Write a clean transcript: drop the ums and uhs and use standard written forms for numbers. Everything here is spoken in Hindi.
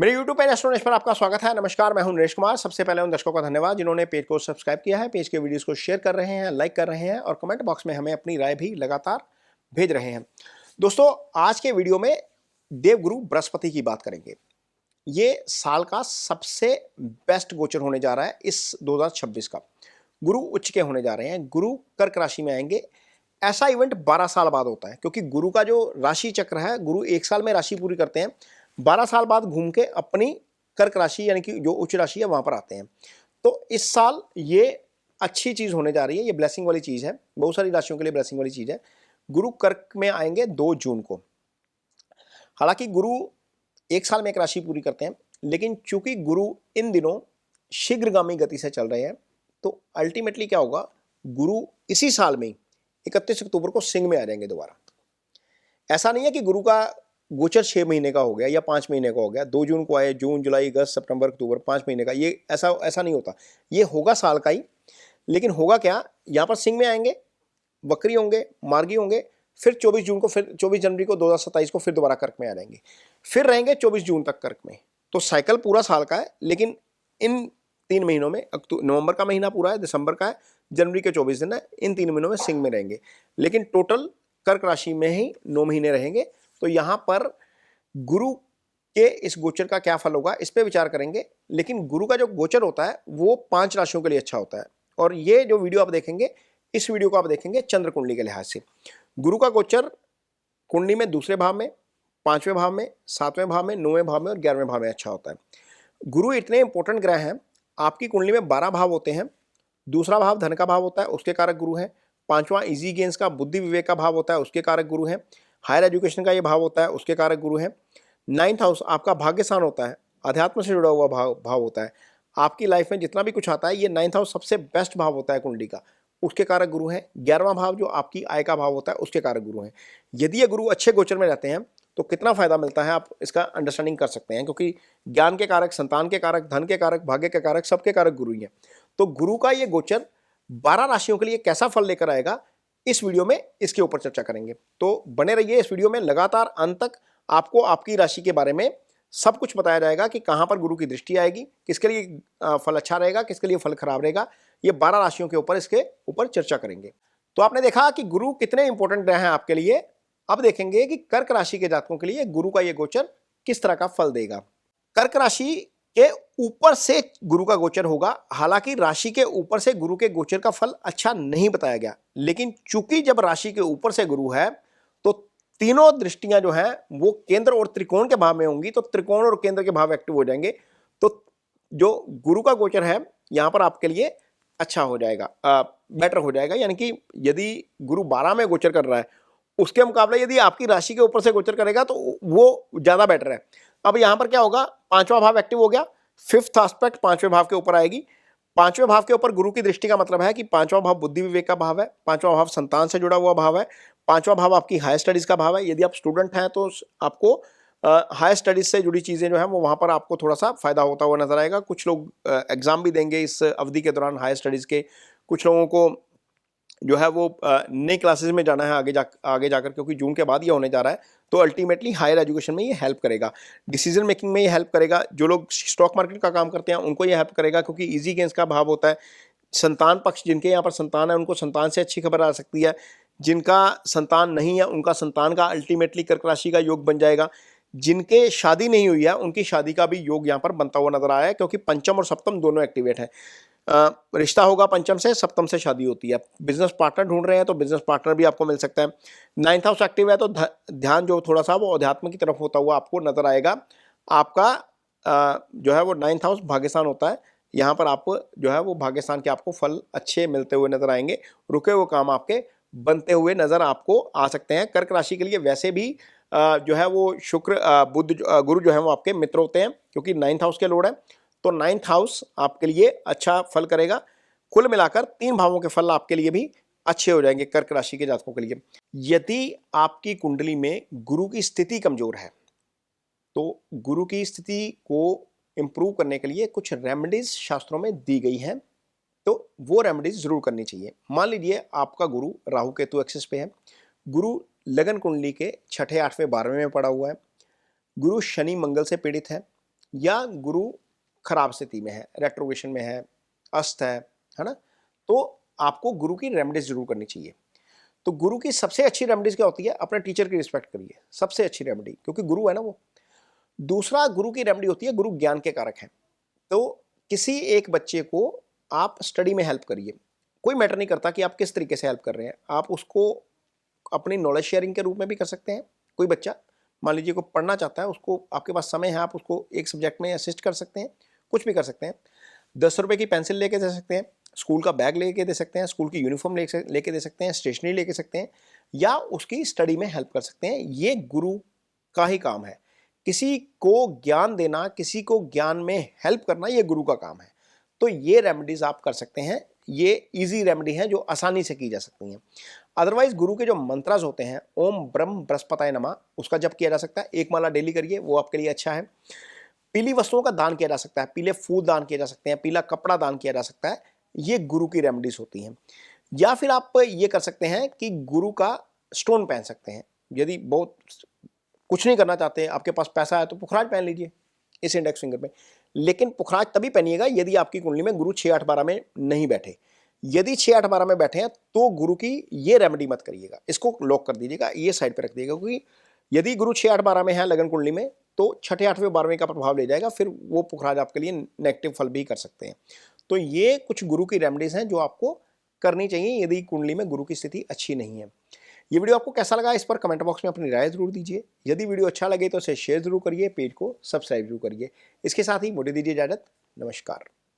मेरे YouTube पेज एस्ट्रोनॉट पर आपका स्वागत है। नमस्कार, मैं हूं नरेश कुमार। सबसे पहले उन दर्शकों का धन्यवाद जिन्होंने पेज को सब्सक्राइब किया है, पेज के वीडियोस को शेयर कर रहे हैं, लाइक कर रहे हैं और कमेंट बॉक्स में हमें अपनी राय भी लगातार भेज रहे हैं। दोस्तों, आज के वीडियो में देवगुरु बृहस्पति की बात करेंगे। ये साल का सबसे बेस्ट गोचर होने जा रहा है इस 2026 का। गुरु उच्च के होने जा रहे हैं, गुरु कर्क राशि में आएंगे। ऐसा इवेंट 12 साल बाद होता है क्योंकि गुरु का जो राशि चक्र है, गुरु एक साल में राशि पूरी करते हैं, 12 साल बाद घूम के अपनी कर्क राशि यानी कि जो उच्च राशि है वहां पर आते हैं। तो इस साल ये अच्छी चीज होने जा रही है, ये ब्लेसिंग वाली चीज है, बहुत सारी राशियों के लिए ब्लेसिंग वाली चीज है। गुरु कर्क में आएंगे 2 जून को। हालांकि गुरु एक साल में एक राशि पूरी करते हैं, लेकिन चूंकि गुरु इन दिनों शीघ्रगामी गति से चल रहे हैं, तो अल्टीमेटली क्या होगा, गुरु इसी साल में 31 अक्टूबर को सिंह में आ जाएंगे दोबारा। ऐसा नहीं है कि गुरु का गोचर 6 महीने का हो गया या 5 महीने का हो गया, 2 जून को आए, जून जुलाई अगस्त सितंबर अक्टूबर 5 महीने का, ये ऐसा नहीं होता। ये होगा साल का ही। लेकिन होगा क्या, यहाँ पर सिंह में आएंगे, वक्री होंगे, मार्गी होंगे, फिर 24 जून को, फिर 24 जनवरी को 2027 को फिर दोबारा कर्क में आ जाएंगे, फिर रहेंगे 24 जून तक कर्क में। तो साइकिल पूरा साल का है, लेकिन इन 3 महीनों में नवंबर का महीना पूरा है, दिसंबर का है, जनवरी के 24 दिन है, इन 3 महीनों में सिंह में रहेंगे। लेकिन टोटल कर्क राशि में ही 9 महीने रहेंगे। तो यहां पर गुरु के इस गोचर का क्या फल होगा, इस पे विचार करेंगे। लेकिन गुरु का जो गोचर होता है वो 5 राशियों के लिए अच्छा होता है। और ये जो वीडियो आप देखेंगे, इस वीडियो को आप देखेंगे चंद्र कुंडली के लिहाज से। गुरु का गोचर कुंडली में दूसरे भाव में, 5वें भाव में, 7वें भाव में, 9वें भाव में और 11वें भाव में अच्छा होता है। गुरु इतने इंपॉर्टेंट ग्रह हैं, आपकी कुंडली में 12 भाव होते हैं। दूसरा भाव धन का भाव होता है, उसके कारक गुरु हैं। 5वां इजी गेंस का बुद्धि विवेक का भाव होता है, उसके कारक गुरु हैं। हायर एजुकेशन का ये भाव होता है, उसके कारक गुरु हैं। 9th हाउस आपका भाग्य स्थान होता है, अध्यात्म से जुड़ा हुआ भाव होता है। आपकी लाइफ में जितना भी कुछ आता है, ये 9th हाउस सबसे बेस्ट भाव होता है कुंडली का, उसके कारक गुरु हैं। 11वां भाव जो आपकी आय का भाव होता है, उसके कारक गुरु हैं। यदि ये गुरु अच्छे गोचर में रहते हैं तो कितना फायदा मिलता है, आप इसका अंडरस्टैंडिंग कर सकते हैं। क्योंकि ज्ञान के कारक, संतान के कारक, धन के कारक, भाग्य के कारक, सबके कारक गुरु ही हैं। तो गुरु का ये गोचर 12 राशियों के लिए कैसा फल लेकर आएगा, इस वीडियो में इसके ऊपर चर्चा करेंगे। तो बने रहिए इस वीडियो में, लगातार अंत तक आपको आपकी राशि के बारे में सब कुछ बताया जाएगा कि कहां पर गुरु की दृष्टि आएगी, किसके लिए फल अच्छा रहेगा, किसके लिए फल खराब रहेगा। ये 12 राशियों के ऊपर, इसके ऊपर चर्चा करेंगे। तो आपने देखा कि गुरु कितने इंपॉर्टेंट ग्रह हैं आपके लिए। अब देखेंगे कि कर्क राशि के जातकों के लिए गुरु का ये गोचर किस तरह का फल देगा। कर्क राशि के ऊपर से गुरु का गोचर होगा। हालांकि राशि के ऊपर से गुरु के गोचर का फल अच्छा नहीं बताया गया, लेकिन चूंकि जब राशि के ऊपर से गुरु है तो तीनों दृष्टियां जो हैं वो केंद्र और त्रिकोण के भाव में होंगी, तो त्रिकोण और केंद्र के भाव एक्टिव हो जाएंगे। तो जो गुरु का गोचर है यहां पर आपके लिए अच्छा हो जाएगा, बेटर हो जाएगा। यानी कि यदि गुरु 12 में गोचर कर रहा है, उसके मुकाबले यदि आपकी राशि के ऊपर से गोचर करेगा तो वो ज्यादा बेटर है। अब यहां पर क्या होगा, 5वां भाव एक्टिव हो गया, 5th एस्पेक्ट 5वें भाव के ऊपर आएगी। 5वें भाव के ऊपर गुरु की दृष्टि का मतलब है कि 5वां भाव बुद्धि विवेक का भाव है, 5वां भाव संतान से जुड़ा हुआ भाव है, 5वां भाव आपकी हायर स्टडीज का भाव है। यदि आप स्टूडेंट हैं तो आपको हायर स्टडीज से जुड़ी चीजें जो है वो वहां पर आपको थोड़ा सा फायदा होता हुआ नजर आएगा। कुछ लोग एग्जाम भी देंगे इस अवधि के दौरान हायर स्टडीज के। कुछ लोगों को जो है वो नई क्लासेस में जाना है आगे जाकर, क्योंकि जून के बाद ये होने जा रहा है। तो अल्टीमेटली हायर एजुकेशन में ये हेल्प करेगा, डिसीजन मेकिंग में ये हेल्प करेगा। जो लोग स्टॉक मार्केट का काम करते हैं उनको ये हेल्प करेगा, क्योंकि इजी गेंस का भाव होता है। संतान पक्ष, जिनके यहाँ पर संतान है उनको संतान से अच्छी खबर आ सकती है। जिनका संतान नहीं है उनका संतान का अल्टीमेटली कर्क राशि का योग बन जाएगा। जिनके शादी नहीं हुई है उनकी शादी का भी योग यहाँ पर बनता हुआ नजर आया है, क्योंकि पंचम और सप्तम दोनों एक्टिवेट है। रिश्ता होगा पंचम से, सप्तम से शादी होती है। बिजनेस पार्टनर ढूंढ रहे हैं तो बिजनेस पार्टनर भी आपको मिल सकता है। 9th हाउस एक्टिव है तो ध्यान जो थोड़ा सा वो अध्यात्म की तरफ होता हुआ आपको नजर आएगा। आपका जो है वो 9th हाउस भाग्यस्थान होता है। यहाँ पर आप जो है वो भाग्यस्थान के आपको फल अच्छे मिलते हुए नजर आएंगे। रुके हुए काम आपके बनते हुए नजर आपको आ सकते हैं। कर्क राशि के लिए वैसे भी जो है वो शुक्र, बुध, गुरु जो है वो आपके मित्र होते हैं, क्योंकि 9th हाउस के लॉर्ड है। तो 9th हाउस आपके लिए अच्छा फल करेगा। कुल मिलाकर 3 भावों के फल आपके लिए भी अच्छे हो जाएंगे कर्क राशि के जातकों के लिए। यदि आपकी कुंडली में गुरु की स्थिति कमजोर है तो गुरु की स्थिति को इंप्रूव करने के लिए कुछ रेमेडीज शास्त्रों में दी गई हैं, तो वो रेमेडीज जरूर करनी चाहिए। मान लीजिए आपका गुरु राहु केतु एक्सिस पे है, गुरु लगन कुंडली के 6ठे 8वें 12वें में पड़ा हुआ है, गुरु शनि मंगल से पीड़ित है, या गुरु खराब स्थिति में है, रेट्रोगेशन में है, अस्त है ना, तो आपको गुरु की रेमेडीज जरूर करनी चाहिए। तो गुरु की सबसे अच्छी रेमेडीज क्या होती है? अपने टीचर की रिस्पेक्ट करिए, सबसे अच्छी रेमेडी, क्योंकि गुरु है ना वो। दूसरा गुरु की रेमेडी होती है, गुरु ज्ञान के कारक हैं। तो किसी एक बच्चे को आप स्टडी में हेल्प करिए, कोई मैटर नहीं करता कि आप किस तरीके से हेल्प कर रहे हैं, आप उसको अपनी नॉलेज शेयरिंग के रूप में भी कर सकते हैं। कोई बच्चा मान लीजिए को पढ़ना चाहता है, उसको आपके पास समय है, आप उसको एक सब्जेक्ट में असिस्ट कर सकते हैं, कुछ भी कर सकते हैं। 10 रुपए की पेंसिल लेके दे सकते हैं, स्कूल का बैग लेके दे सकते हैं, स्कूल की यूनिफॉर्म लेके दे सकते हैं, स्टेशनरी लेके सकते हैं, या उसकी स्टडी में हेल्प कर सकते हैं। ये गुरु का ही काम है। किसी को ज्ञान देना, किसी को ज्ञान में हेल्प करना, ये गुरु का काम है। तो ये रेमेडीज आप कर सकते हैं, ये इजी रेमेडी है जो आसानी से की जा सकती हैं। अदरवाइज गुरु के जो मंत्रास होते हैं, ओम ब्रह्म बृहस्पताय नमः, उसका जप किया जा सकता है, 1 माला डेली करिए, वो आपके लिए अच्छा है। पीली वस्तुओं का दान किया जा सकता है, पीले फूल दान किए जा सकते हैं, पीला कपड़ा दान किया जा सकता है, ये गुरु की रेमेडीज होती हैं। या फिर आप ये कर सकते हैं कि गुरु का स्टोन पहन सकते हैं। यदि बहुत कुछ नहीं करना चाहते, आपके पास पैसा है, तो पुखराज पहन लीजिए इस इंडेक्स फिंगर में। लेकिन पुखराज तभी पहनिएगा यदि आपकी कुंडली में गुरु 6, 8, 12 में नहीं बैठे। यदि 6, 8, 12 में बैठे हैं तो गुरु की ये रेमेडी मत करिएगा, इसको लॉक कर दीजिएगा, ये साइड पे रख दीजिएगा। क्योंकि यदि गुरु 6, 8, 12 में है लगन कुंडली में, तो छठे, 8वें, 12वें का प्रभाव ले जाएगा, फिर वो पुखराज आपके लिए नेगेटिव फल भी कर सकते हैं। तो ये कुछ गुरु की रेमेडीज हैं जो आपको करनी चाहिए यदि कुंडली में गुरु की स्थिति अच्छी नहीं है। ये वीडियो आपको कैसा लगा, इस पर कमेंट बॉक्स में अपनी राय जरूर दीजिए। यदि वीडियो अच्छा लगे तो इसे शेयर जरूर करिए, पेज को सब्सक्राइब जरूर करिए। इसके साथ ही मुझे दीजिए इजाजत। नमस्कार।